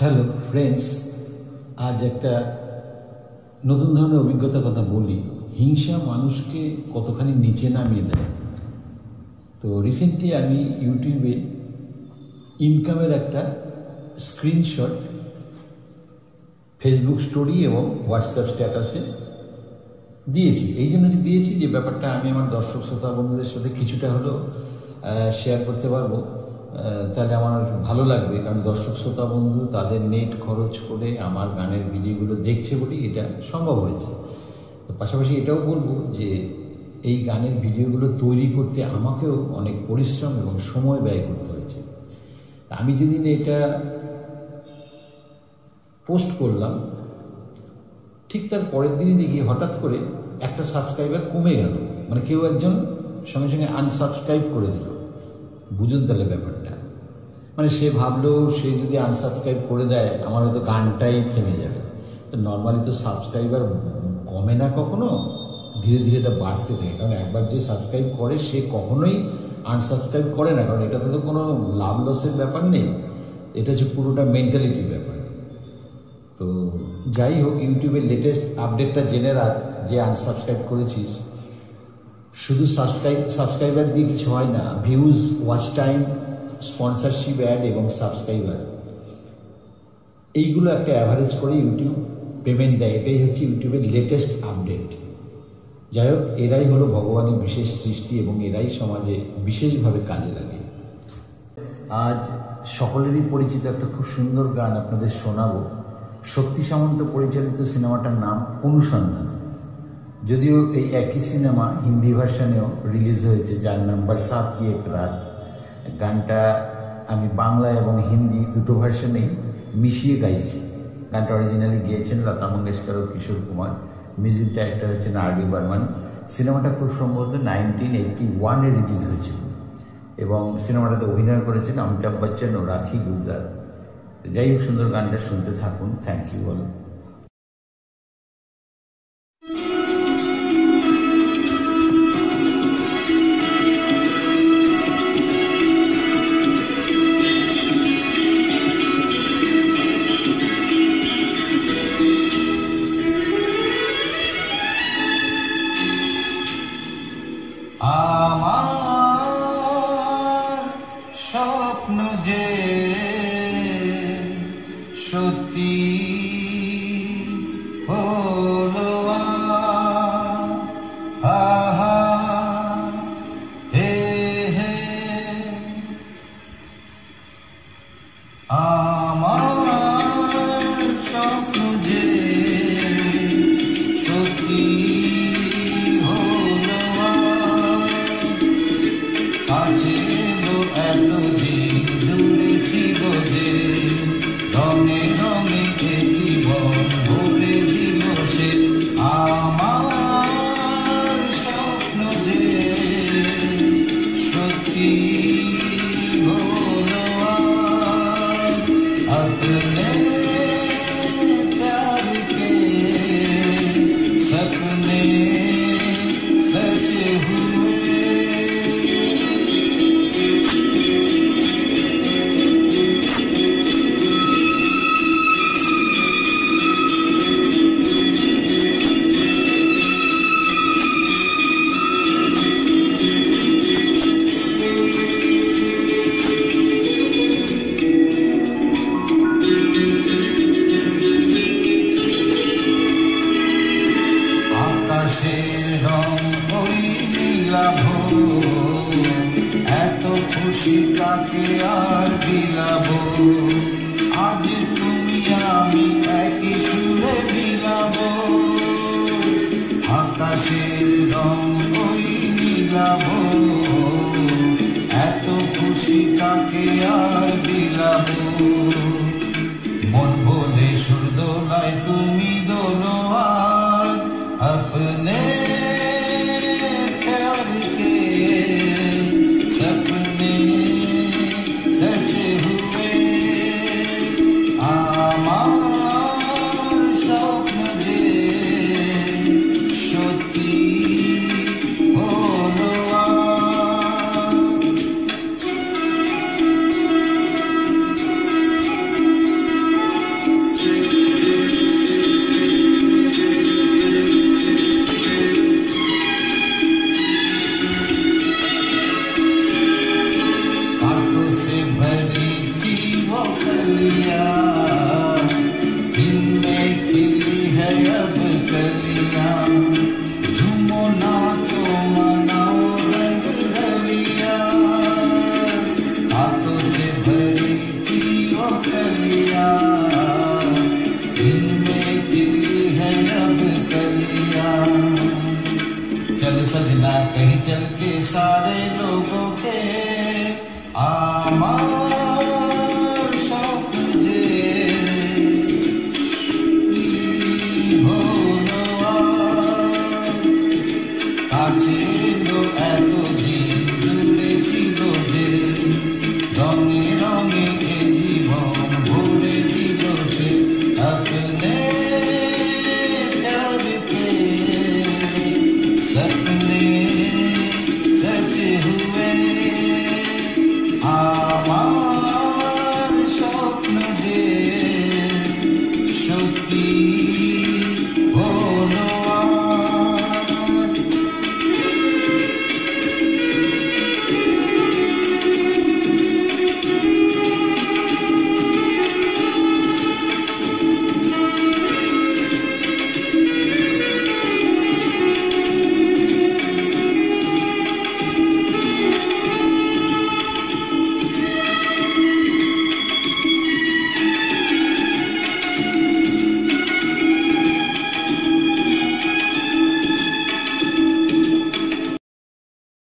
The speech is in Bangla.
হ্যালো ফ্রেন্ডস, আজ একটা নতুন ধরনের অভিজ্ঞতার কথা বলি। হিংসা মানুষকে কতখানি নিচে নামিয়ে দেয়। তো রিসেন্টলি আমি ইউটিউবে ইনকামের একটা স্ক্রিনশট ফেসবুক স্টোরি এবং হোয়াটসঅ্যাপ স্ট্যাটাসে দিয়েছি। এই জন্যই দিয়েছি যে ব্যাপারটা আমি আমার দর্শক শ্রোতা বন্ধুদের সাথে কিছুটা হলেও শেয়ার করতে পারবো, তাহলে আমার ভালো লাগবে। কারণ দর্শক শ্রোতা বন্ধু তাদের নেট খরচ করে আমার গানের ভিডিওগুলো দেখছে বলেই এটা সম্ভব হয়েছে। তো পাশাপাশি এটাও বলবো যে এই গানের ভিডিওগুলো তৈরি করতে আমাকেও অনেক পরিশ্রম এবং সময় ব্যয় করতে হয়েছে। আমি যেদিন এটা পোস্ট করলাম ঠিক তার পরের দিনই দেখি হঠাৎ করে একটা সাবস্ক্রাইবার কমে গেল, মানে কেউ একজন সঙ্গে সঙ্গে আনসাবস্ক্রাইব করে দিল। বুঝুন তাহলে ব্যাপারটা, মানে সে ভাবলো সে যদি আনসাবস্ক্রাইব করে দেয় আমার হয়তো গানটাই থেমে যাবে। তো নর্মালি তো সাবস্ক্রাইবার কমে না, কখনো ধীরে ধীরে এটা বাড়তে থাকে। কারণ একবার যে সাবস্ক্রাইব করে সে কখনোই আনসাবস্ক্রাইব করে না, কারণ এটাতে তো কোনো লাভ লসের ব্যাপার নেই, এটা হচ্ছে পুরোটা মেন্টালিটির ব্যাপার। তো যাই হোক, ইউটিউবের লেটেস্ট আপডেটটা জেনে রাখ যে আনসাবস্ক্রাইব করেছিস। শুধু সাবস্ক্রাইবার দিয়ে কিছু হয় না, views, watch time, sponsorship ad এবং সাবস্ক্রাইবার, এইগুলো একটা অ্যাভারেজ করে ইউটিউব পেমেন্ট দেয়। এটাই হচ্ছে ইউটিউবের লেটেস্ট আপডেট। যাই হোক, এরাই হলো ভগবানের বিশেষ সৃষ্টি এবং এরাই সমাজে বিশেষভাবে কাজে লাগে। আজ সকলেরই পরিচিত একটা খুব সুন্দর গান আপনাদের শোনাবো। শক্তি সামন্ত পরিচালিত সিনেমাটার নাম অনুসন্ধান। যদিও এই একই সিনেমা হিন্দি ভার্সানেও রিলিজ হয়েছে, যার নাম বরসাত কি এক রাত। গানটা আমি বাংলা এবং হিন্দি দুটো ভার্সানেই মিশিয়ে গাইছি। গানটা অরিজিনালি গেয়েছেন লতা মঙ্গেশকর ও কিশোর কুমার, মিউজিক ডাইরেক্টর হচ্ছেন আর.ডি. বর্মন। সিনেমাটা খুব সম্ভবত 1981-এ রিলিজ হয়েছিল এবং সিনেমাটাতে অভিনয় করেছেন অমিতাভ বচ্চন ও রাখি গুলজার। যাই হোক, সুন্দর গানটা শুনতে থাকুন। Thank you all. আমার স্বপ্ন যে সত্যি হলো, আহা হে হে, আমার স্বপ্ন যে সত্যি হলো, কাছে এলো এতদিন, দূরে ছিল যে, রঙে রঙে এ জীবন বলে দিল সে। আমার স্বপ্ন যে সত্যি হলো, अपने प्यार के सपने सच हुए। আকাশের রং ওই নীলাভ, এত খুশি কাকে আর বিলাব। আজ তুমি আমি একই সুরে বিলাব। আকাশের রং ওই নীলাভ, এত খুশি কাকে আর বিলাব। মন বলে সুর দোলায় তুমি